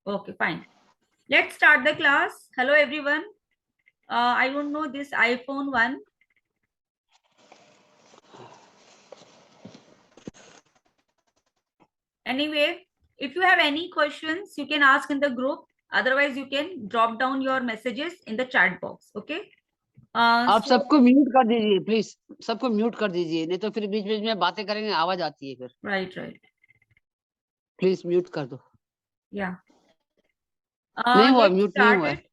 Okay, fine. Let's start the class. Hello, everyone. I don't know this iPhone one. Anyway, if you have any questions, you can ask in the group. Otherwise, you can drop down your messages in the chat box. Okay. आप So सबको mute कर दीजिए please, सबको mute कर दीजिए, नहीं तो फिर बीच बीच में बातें करेंगे, आवाज आती है फिर। right. प्लीज म्यूट कर दो। Yeah. नहीं हुआ, Let's म्यूट नहीं start हुआ है, it.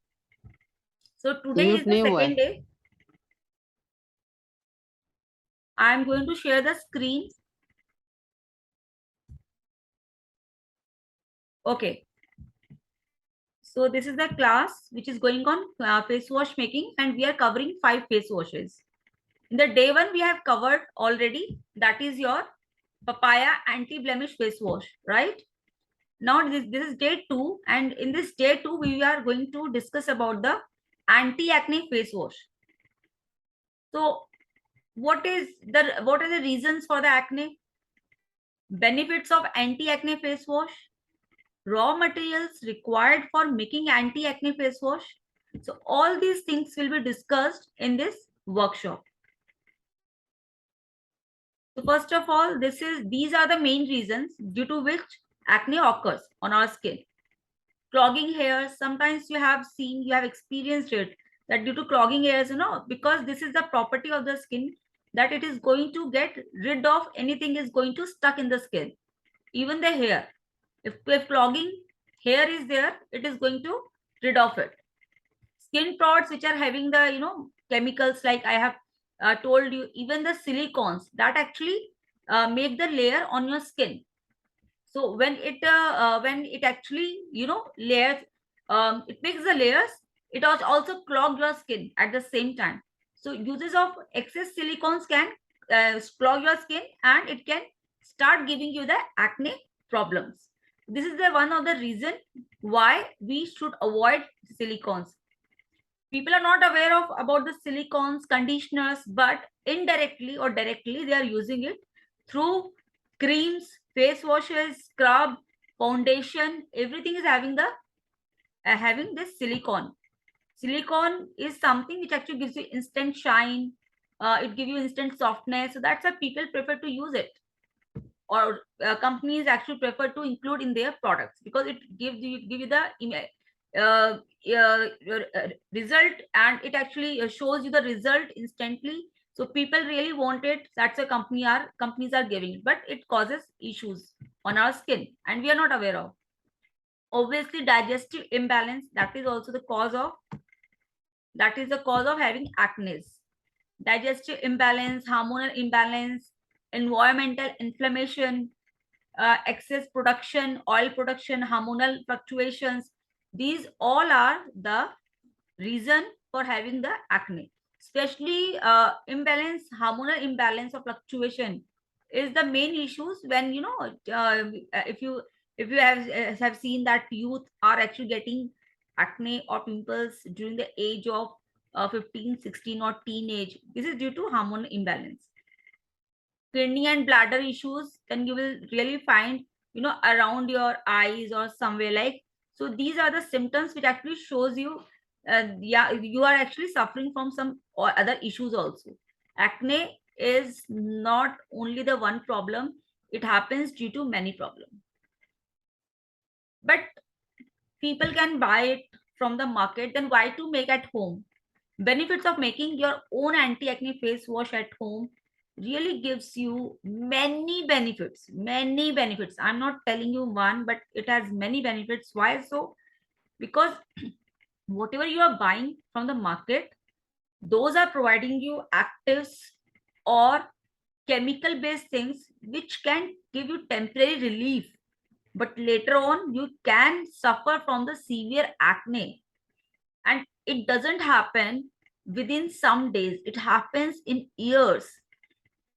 So today is mute the नहीं हुआ second है। day. I am going to share the screen. Okay. So this is the class which is going on face wash making, and we are covering 5 face washes. In the day one, we have covered already. That is your papaya anti-blemish face wash, right? Now this is day two, and in this day two, we are going to discuss about the anti-acne face wash. So what are the reasons for the acne? Benefits of anti-acne face wash, raw materials required for making anti-acne face wash. So all these things will be discussed in this workshop. So first of all, these are the main reasons due to which acne occurs on our skin. Clogging hairs, sometimes you have experienced it, that due to clogging hairs, because this is the property of the skin, that it is going to get rid of anything is going to stuck in the skin, even the hair. If clogging hair is there, it is going to rid of it. Skin products which are having the chemicals, like I have told you, even the silicones that actually make the layer on your skin. So when it actually layers, it makes the layers, it also clog your skin at the same time. So uses of excess silicones can clog your skin, and it can start giving you the acne problems. This is the one of the reason why we should avoid silicones. People are not aware of about the silicones conditioners, but indirectly or directly they are using it through creams, face washes, scrub, foundation. Everything is having the having this silicone. Silicone is something which actually gives you instant shine. It gives you instant softness, so that's why people prefer to use it, or companies actually prefer to include in their products, because it give you the result, and it actually shows you the result instantly. So people really want it. That's a companies are giving it, but it causes issues on our skin, and we are not aware of. Obviously, digestive imbalance, that is also the cause of having acne. Digestive imbalance, hormonal imbalance, environmental inflammation, excess production, oil production, hormonal fluctuations. These all are the reason for having the acne. Especially hormonal imbalance or fluctuation is the main issues when if you have seen that youth are actually getting acne or pimples during the age of 15, 16 or teenage. This is due to hormonal imbalance. Kidney and bladder issues, then you will really find around your eyes or somewhere like. So these are the symptoms which actually shows you yeah, you are actually suffering from some or other issues also. Acne is not only the one problem, it happens due to many problems. But people can buy it from the market, then why to make at home? Benefits of making your own anti-acne face wash at home really gives you many benefits. I'm not telling you one, but it has many benefits. Why so? Because whatever you are buying from the market, those are providing you actives or chemical based things which can give you temporary relief, but later on you can suffer from the severe acne. And it doesn't happen within some days, it happens in years.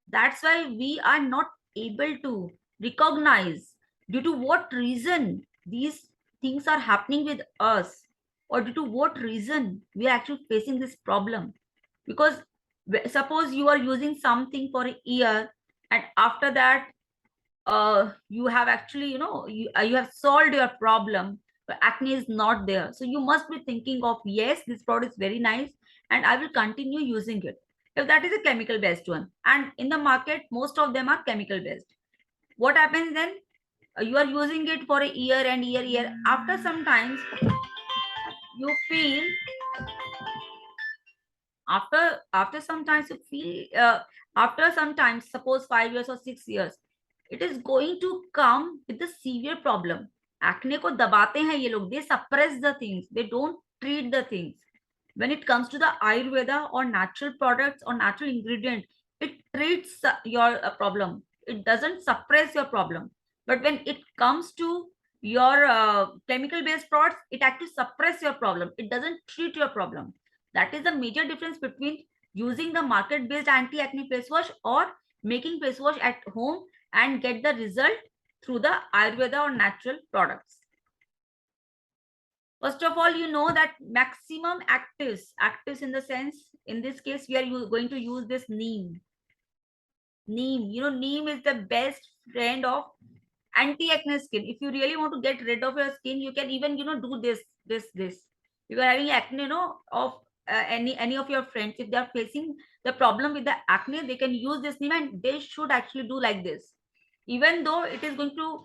That's why we are not able to recognize due to what reason these things are happening with us, or due to what reason we are actually facing this problem. Because suppose you are using something for a year, and after that you have actually you have solved your problem, acne is not there. So you must be thinking of, yes, this product is very nice and I will continue using it. If that is a chemical based one, and in the market most of them are chemical based, what happens then? You are using it for a year and year. After some times you feel, after sometimes you feel after sometimes, suppose 5 years or 6 years, it is going to come with a severe problem. Acne को दबाते हैं ये लोग, they suppress the things, they don't treat the things. When it comes to the ayurveda or natural products or natural ingredient, it treats your problem, it doesn't suppress your problem. But when it comes to your chemical based products, it actually suppress your problem, it doesn't treat your problem. That is the major difference between using the market based anti acne face wash or making face wash at home and get the result through the ayurveda or natural products. First of all, you know that maximum actives in the sense, in this case we are going to use this neem. Neem is the best friend of anti acne skin. If you really want to get rid of your skin, you can even do this. If you are having acne, of any of your friends, if they are facing the problem with the acne, they can use this neem, and they should actually do like this. Even though it is going to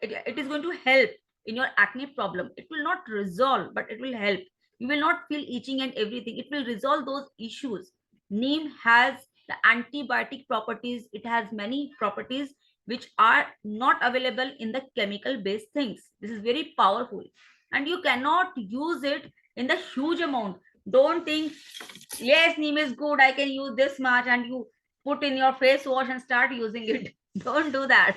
it is going to help in your acne problem, it will not resolve, but it will help. You will not feel itching and everything, it will resolve those issues. Neem has the antibiotic properties, it has many properties which are not available in the chemical based things. This is very powerful, and you cannot use it in the huge amount. Don't think, yes, neem is good, I can use this much, and you put in your face wash and start using it. Don't do that.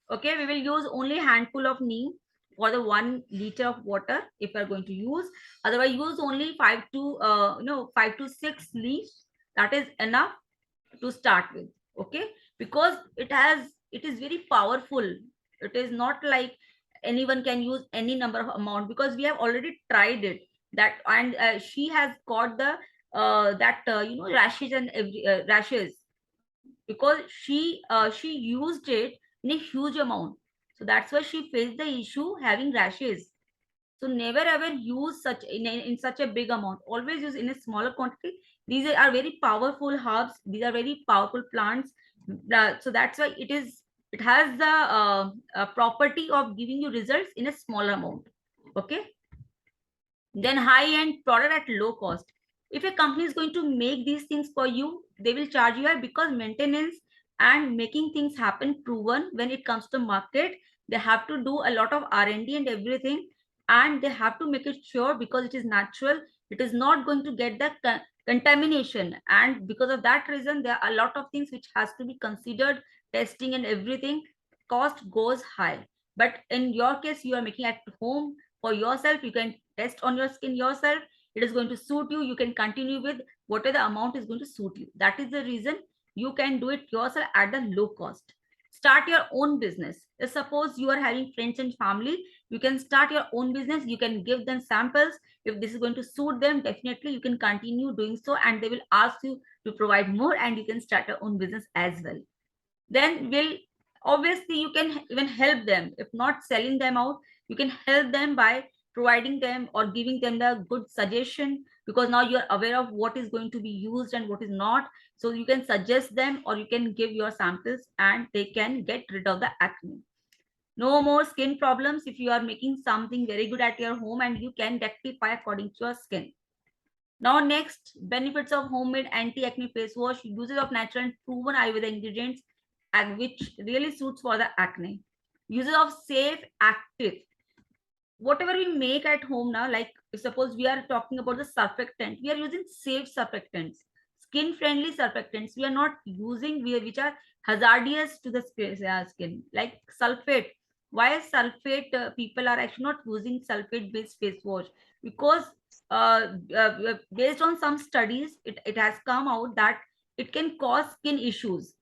Okay, we will use only handful of neem for the 1 liter of water if we are going to use. Otherwise, use only 5 to 6 leaves. That is enough to start with. Okay, because it is very powerful. It is not like anyone can use any number of amount, because we have already tried it. That, and she has got the rashes and rashes, because she used it in a huge amount. So that's why she faced the issue having rashes. So never ever use such in such a big amount. Always use in a smaller quantity. These are very powerful herbs. These are very powerful plants. So that's why it has the property of giving you results in a smaller amount. Okay. Then high-end product at low cost. If a company is going to make these things for you, they will charge you high, because maintenance and making things happen proven. When it comes to market, they have to do a lot of R&D and everything, and they have to make it sure, because it is natural, it is not going to get the contamination. And because of that reason, there are a lot of things which has to be considered, testing and everything. Cost goes high. But in your case, you are making at home for yourself, you can test on your skin yourself, it is going to suit you, you can continue with whatever the amount is going to suit you. That is the reason you can do it yourself at the low cost. Start your own business. Suppose you are having friends and family, you can start your own business, you can give them samples. If this is going to suit them, definitely you can continue doing so, and they will ask you to provide more, and you can start your own business as well. Then will obviously you can even help them. If not selling them out, you can help them by providing them or giving them the good suggestion, because now you're aware of what is going to be used and what is not. So you can suggest them, or you can give your samples, and they can get rid of the acne. No more skin problems if you are making something very good at your home, and you can rectify according to your skin. Now next, benefits of homemade anti-acne face wash. Uses of natural and proven Ayurveda ingredients, and which really suits for the acne. Uses of safe active. Whatever we make at home now, like suppose we are talking about the surfactant, we are using safe surfactants, skin friendly surfactants. We are not using which are hazardous to the skin, like sulfate. Why sulfate? People are actually not using sulfate based face wash, because based on some studies, it has come out that it can cause skin issues,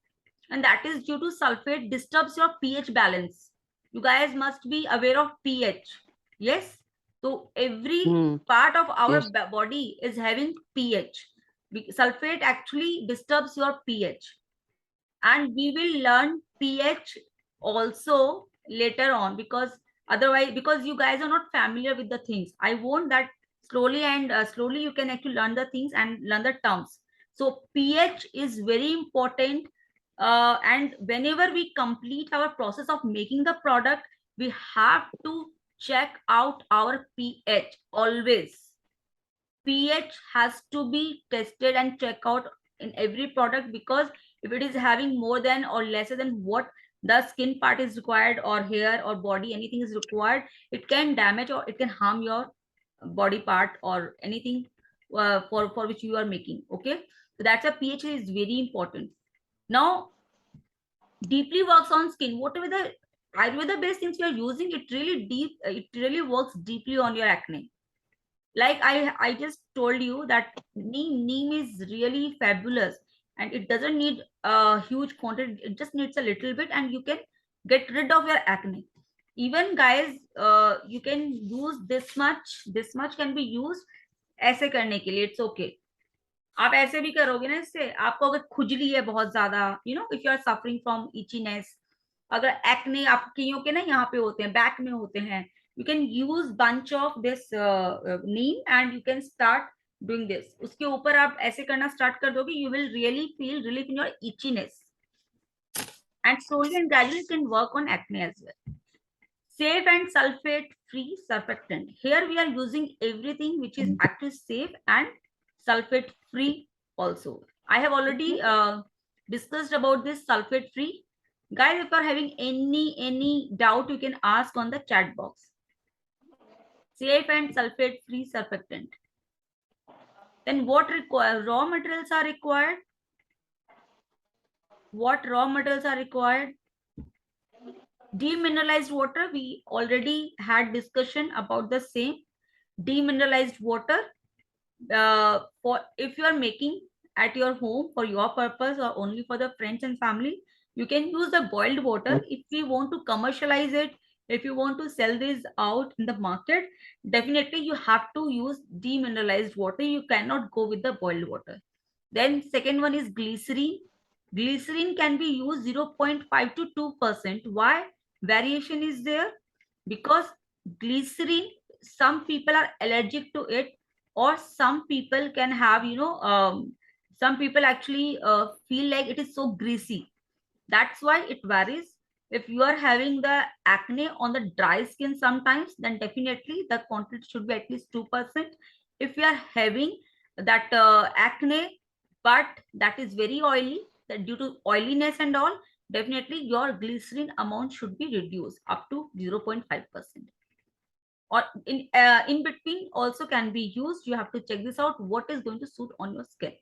and that is due to sulfate disturbs your pH balance. You guys must be aware of pH. Yes. So every part of our body is having pH. Sulfate actually disturbs your pH, and we will learn pH also later on, because Otherwise, because you guys are not familiar with the things, I want that slowly and slowly you can actually learn the things and learn the terms. So pH is very important, and whenever we complete our process of making the product, we have to check out our pH always. pH has to be tested and check out in every product, because if it is having more than or lesser than what the skin part is required, or hair or body, anything is required, it can damage or it can harm your body part or anything for which you are making. Okay, so that's a pH is very important. Now, deeply works on skin. Whatever the Ayurveda based things you are using, it really works deeply on your acne. Like I just told you that neem is really fabulous, and it doesn't need a huge quantity, it just needs a little bit, and you can get rid of your acne. Even guys, you can use this much can be used ऐसे करने के लिए, it's okay. आप ऐसे भी करोगे ना, इससे आपको अगर खुजली है बहुत ज्यादा, if you are suffering from itchiness, अगर एक्ने आपके के ना यहाँ पे होते हैं, बैक में होते हैं, you can use bunch of this neem and you can start doing this. उसके ऊपर आप ऐसे करना स्टार्ट कर दोगे, you will really feel relief in your itchiness, and slowly and gradually you can work on acne as well. Safe and sulfate free surfactant. Here we are using everything which is actually safe and sulfate free also. I have already discussed about this sulfate free. Guys, if you are having any doubt, you can ask on the chat box. Safe and sulfate free surfactant. Then what raw materials are required? What raw materials are required? Demineralized water, we already had discussion about the same. Demineralized water, for if you are making at your home for your purpose or only for the friends and family, you can use the boiled water. If we want to commercialize it, if you want to sell this out in the market, definitely you have to use demineralized water, you cannot go with the boiled water. Then second one is glycerin. Glycerin can be used 0.5 to 2%. Why variation is there? Because glycerin, some people are allergic to it, or some people can have, some people actually feel like it is so greasy. That's why it varies. If you are having the acne on the dry skin sometimes, then definitely the quantity should be at least 2%. If you are having that acne but that is very oily, that due to oiliness and all, definitely your glycerin amount should be reduced up to 0.5%. Or in between also can be used. You have to check this out, what is going to suit on your skin.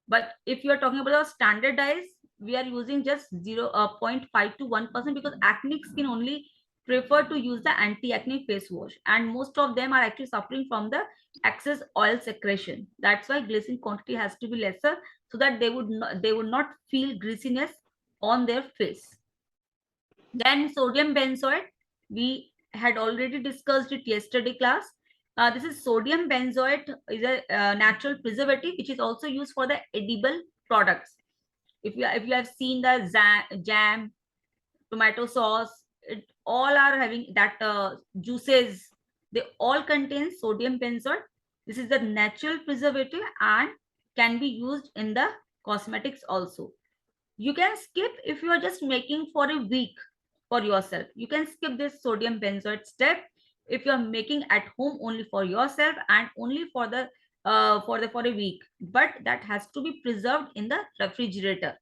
But if you are talking about the standardized, we are using just 0.5 to 1%, because acne skin only prefer to use the anti acne face wash, and most of them are actually suffering from the excess oil secretion. That's why glycerin quantity has to be lesser, so that they would not feel greasiness on their face. Then sodium benzoate, we had already discussed it yesterday class. This is sodium benzoate, is a natural preservative which is also used for the edible products. If you have seen the jam, tomato sauce, it all are having that juices. They all contain sodium benzoate. This is the natural preservative and can be used in the cosmetics also. You can skip if you are just making for a week for yourself. You can skip this sodium benzoate step if you are making at home only for yourself and only for the for a week. But that has to be preserved in the refrigerator.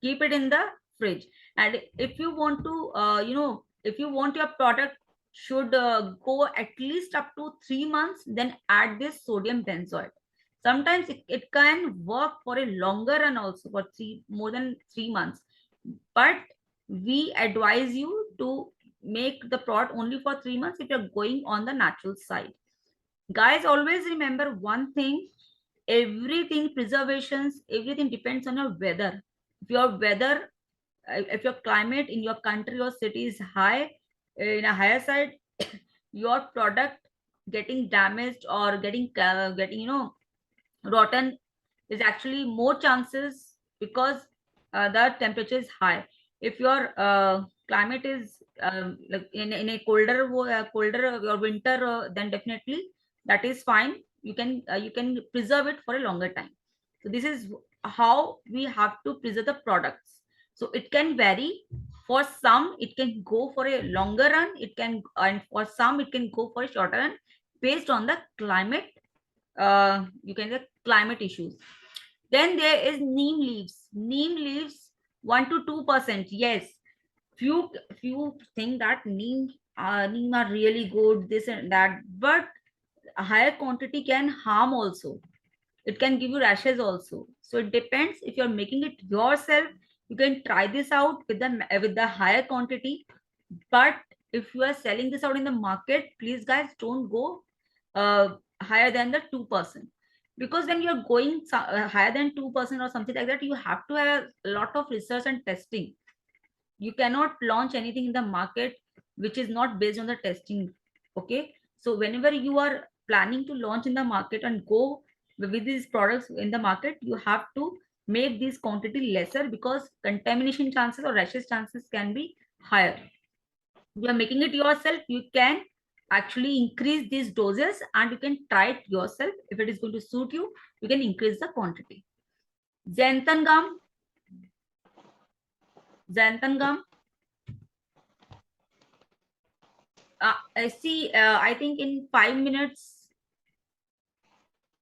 Keep it in the fridge. And if you want to, if you want your product should go at least up to 3 months, then add this sodium benzoate. Sometimes it can work for a longer run also, for more than 3 months, but we advise you to make the product only for 3 months if you're going on the natural side. Guys, always remember one thing, everything preservations, everything depends on your weather. If your weather, if your climate in your country or city is high, in a higher side, your product getting damaged or getting rotten is actually more chances, because the temperature is high. if your climate is like in a colder or winter, then definitely that is fine. You can preserve it for a longer time. So this is how we have to preserve the products. So it can vary. For some it can go for a longer run, it can, and for some it can go for a shorter run, based on the climate, you can say climate issues. Then there is neem leaves. Neem leaves 1 to 2%. Yes, few think that neem are really good, this and that, but a higher quantity can harm also. It can give you rashes also. So it depends. If you're making it yourself, you can try this out with the higher quantity. But if you are selling this out in the market, please guys don't go higher than the 2%, because when you're going higher than 2% or something like that, you have to have a lot of research and testing. You cannot launch anything in the market which is not based on the testing. Okay, so whenever you are planning to launch in the market and go with these products in the market, you have to make this quantity lesser, because contamination chances or rashes chances can be higher. You are making it yourself, you can actually increase these doses, and you can try it yourself. If it is going to suit you, you can increase the quantity. Xanthan gum. Xanthan gum. I see. I think in 5 minutes.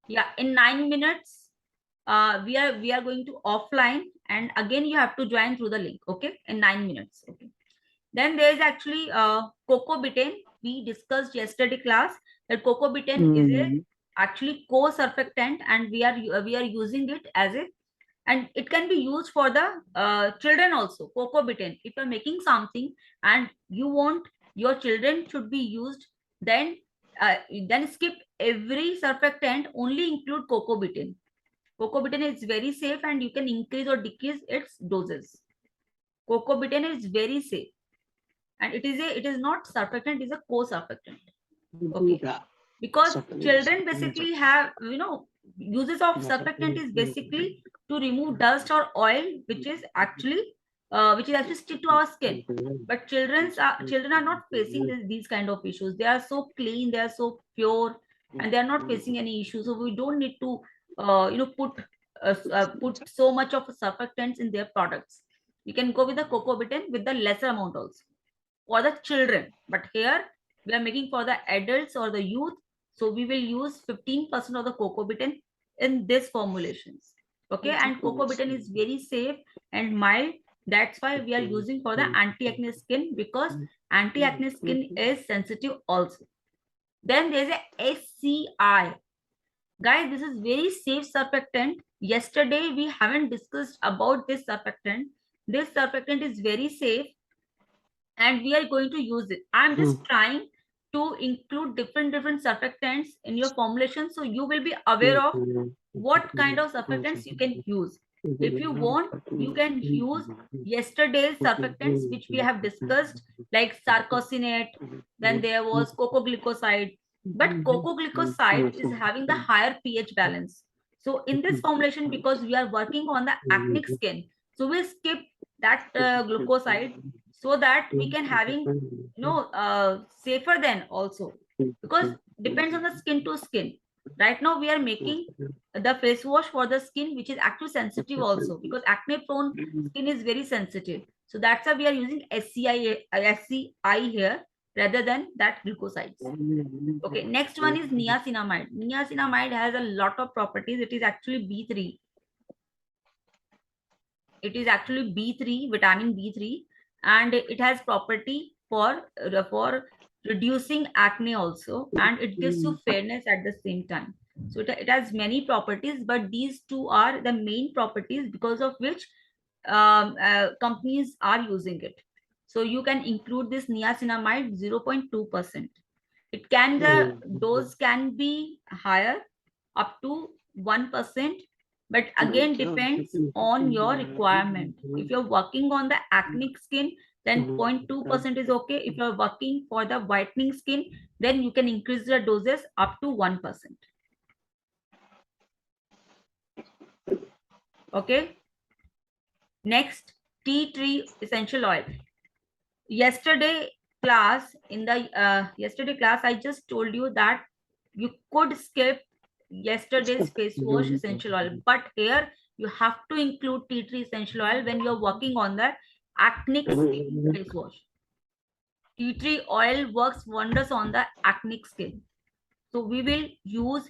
Yeah, in 9 minutes, we are going to offline, and again you have to join through the link. Okay, in 9 minutes. Okay. Then there is actually cocoa betaine. We discussed yesterday class that cocoa betaine is a actually co-surfactant, and we are using it as a, and it can be used for the children also. Cocoa betaine, if you're making something and you want your children should be used, then then skip every surfactant, only include cocoa betaine. Cocoa betaine is very safe, and you can increase or decrease its doses. Cocoa betaine is very safe, and it is not surfactant, it is a co-surfactant. Okay, because children basically have, uses of surfactant is basically to remove dust or oil which is actually stick to our skin. But children are not facing these kind of issues. They are so clean, they are so pure, and they are not facing any issues. So we don't need to put so much of surfactants in their products. You can go with the cocoa betaine with the lesser amount also for the children. But here we are making for the adults or the youth, so we will use 15% of the cocoa betaine in this formulations. Okay, and cocoa betaine is very safe and mild. That's why we are using for the anti-acne skin, because anti-acne skin is sensitive also. Then there's a SCI. Guys, this is very safe surfactant. Yesterday we haven't discussed about this surfactant. This surfactant is very safe, and we are going to use it. I'm just trying to include different surfactants in your formulation, so you will be aware of what kind of surfactants you can use. If you want, you can use yesterday's surfactants which we have discussed, like sarcosinate. Then there was cocoa glycoside, but cocoa glycoside is having the higher pH balance. So in this formulation, because we are working on the acne skin, so we skip that glucoside, so that we can having safer than also, because depends on the skin to skin. Right now we are making the face wash for the skin which is actually sensitive also, because acne prone skin is very sensitive. So that's why we are using SCI here rather than that glucosides. Okay, next one is niacinamide. Niacinamide has a lot of properties. It is actually B3. It is actually B3, vitamin B3, and it has property for reducing acne also, and it gives you fairness at the same time. So it has many properties, but these two are the main properties because of which companies are using it. So you can include this niacinamide 0.2%. It can, the dose can be higher up to 1%, but again depends on your requirement. If you're working on the acne skin, then 0.2% is okay. If you're working for the whitening skin, then you can increase the doses up to 1%. Okay, next tea tree essential oil. Yesterday class, in the yesterday class, I just told you that you could skip yesterday's face wash essential oil, but here you have to include tea tree essential oil when you're working on the acne skin face wash. Tea tree oil works wonders on the acne skin. So we will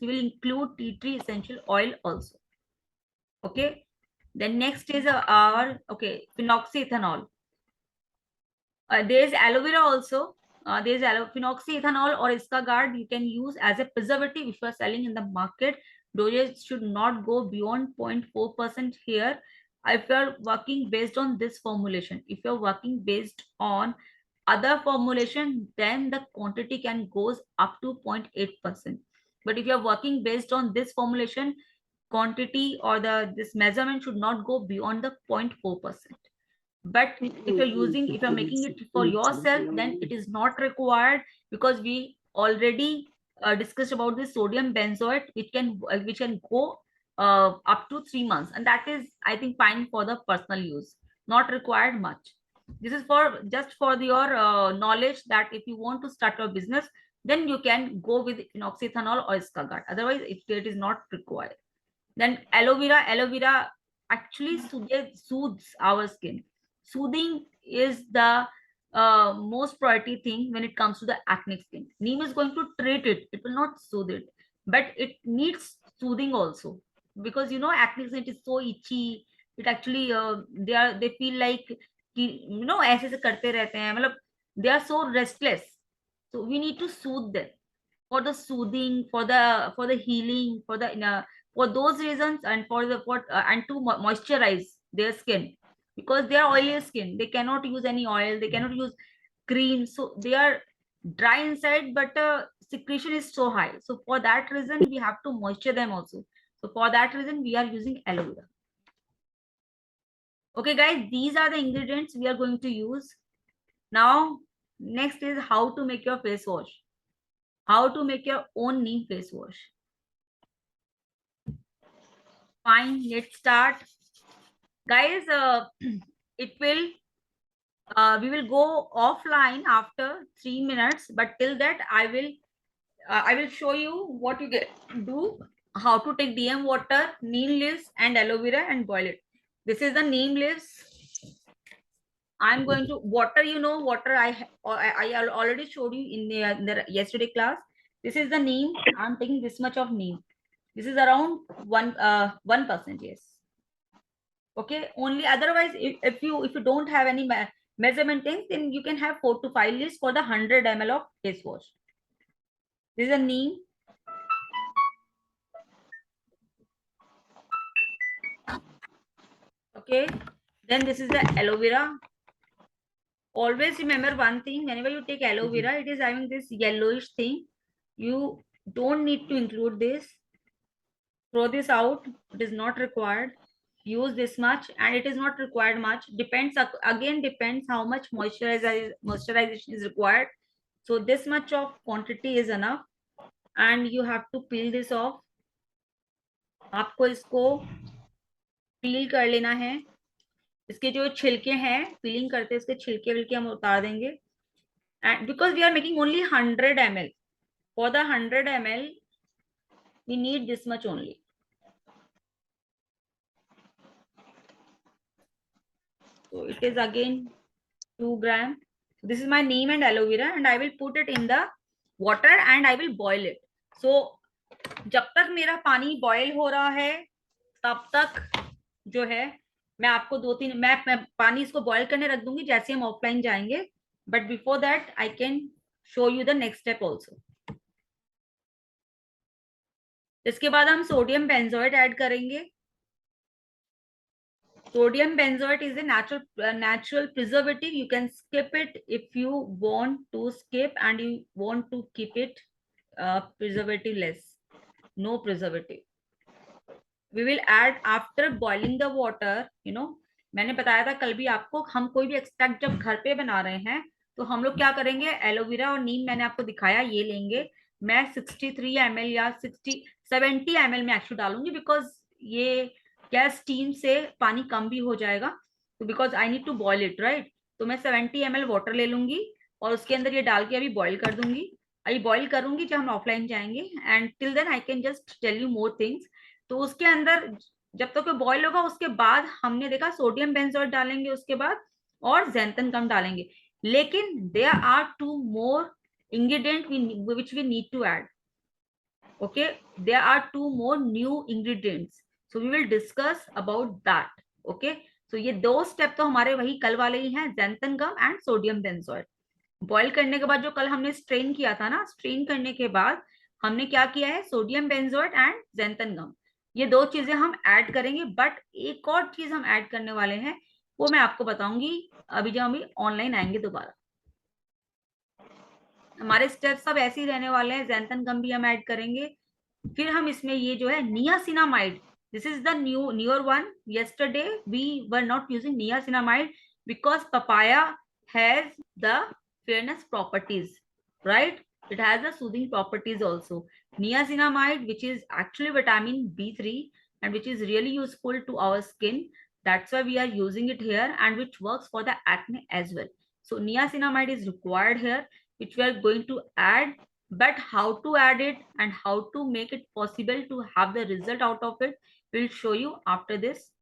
include tea tree essential oil also. Okay. Then next is our, okay, phenoxyethanol. There is aloe vera also. There is phenoxyethanol or Iscagard you can use as a preservative if you are selling in the market. Dosage should not go beyond 0.4% here. If you are working based on this formulation, if you are working based on other formulation, then the quantity can goes up to 0.8%. But if you are working based on this formulation, quantity or this measurement should not go beyond the 0.4%. But if you're making it for yourself, then it is not required, because we already discussed about the sodium benzoate, which can go up to 3 months, and that is, I think, fine for the personal use, not required much. This is for just for your knowledge, that if you want to start your business, then you can go with phenoxyethanol or Iscagard, otherwise it is not required. Then aloe vera actually soothes our skin. Soothing is the most priority thing when it comes to the acne skin. Neem is going to treat it, it will not soothe it, but it needs soothing also, because acne skin is so itchy. It actually they feel like ऐसे से करते रहते हैं, मतलब they are so restless. So we need to soothe them, for the soothing, for the healing, for those reasons, and and to moisturize their skin, because they are oily skin. They cannot use any oil, they cannot use cream, so they are dry inside, but secretion is so high. So for that reason, we have to moisture them also. So for that reason, we are using aloe vera. Okay, guys, these are the ingredients we are going to use. Now, next is how to make your face wash. How to make your own neem face wash. Fine, let's start. Guys, it will we will go offline after 3 minutes, but till that I will show you what you do, how to take DM water, neem leaves and aloe vera and boil it. This is the neem leaves. I'm going to water, water I already showed you in the yesterday class. This is the neem. I'm taking this much of neem. This is around 1%, yes. Okay, only otherwise, if you don't have any measurement things, then you can have 4 to 5 leaves for the 100 ml of face wash. This is a neem. Okay, then this is the aloe vera. Always remember one thing, whenever you take aloe vera, it is having this yellowish thing. You don't need to include this. Throw this out, it is not required. Use this much, and it is not required much. Depends how much moisturization is required. So this much of quantity is enough, and you have to peel this off. आपको इसको पील कर लेना है. इसके जो छिलके हैं, piling करते हैं इसके छिलके विलके हम उतार देंगे. And because we are making only 100 ml, for the 100 ml we need this much only. So it is again 2 gram. This is my neem and aloe vera, and I will put it in the water and I will boil it. So जब तक मेरा पानी boil हो रहा है, तब तक जो है मैं आपको 2-3 मैं पानी इसको बॉयल करने रख दूंगी जैसे हम ऑफलाइन जाएंगे. But before that I can show you the next step also. इसके बाद हम सोडियम बेंजोएट ऐड करेंगे. Sodium benzoate is a natural preservative. You can skip it if you want to skip and you want to keep it preservative less. No preservative. We will add after boiling the water. मैंने बताया था कल भी आपको, हम कोई भी extract जब घर पे बना रहे हैं तो हम लोग क्या करेंगे, एलोवेरा और नीम मैंने आपको दिखाया, ये लेंगे. मैं 63 ml या 70 ml में एक्चुअली डालूंगी, बिकॉज ये क्या स्टीम से पानी कम भी हो जाएगा. तो because I need to boil it, right? तो मैं 70 ml वाटर ले लूंगी और उसके अंदर ये डाल के अभी बॉईल कर दूंगी। अभी बॉईल करूंगी जब हम ऑफलाइन जाएंगे, and till then I can just tell you more things. तो उसके अंदर जब तक वो बॉईल होगा, उसके बाद हमने देखा सोडियम बेंजोएट डालेंगे उसके बाद, और ज़ैंथन गम डालेंगे। लेकिन there are two more ingredient which we need to add. Okay, there are two more new ingredients, so we will discuss about that. Okay, so ये दो स्टेप तो हमारे वही कल वाले ही हैं, xanthan gum and sodium benzoate. Boil करने के बाद जो कल हमने स्ट्रेन किया था ना, स्ट्रेन करने के बाद हमने क्या किया है, sodium benzoate and xanthan gum, ये दो चीजें हम ऐड करेंगे। बट एक और चीज हम ऐड करने वाले हैं, वो मैं आपको बताऊंगी अभी जब हम ऑनलाइन आएंगे दोबारा। हमारे स्टेप्स सब ऐसे ही रहने वाले हैं, ज़ैंथन गम भी हम ऐड करेंगे। फिर हम इसमें ये जो है niacinamide, this is the newer one. yesterday we were not using niacinamide because papaya has the fairness properties, right? It has the soothing properties also. Niacinamide, which is actually vitamin B3 and which is really useful to our skin, that's why we are using it here, and which works for the acne as well. So niacinamide is required here, which we are going to add. But how to add it and how to make it possible to have the result out of it, we'll show you after this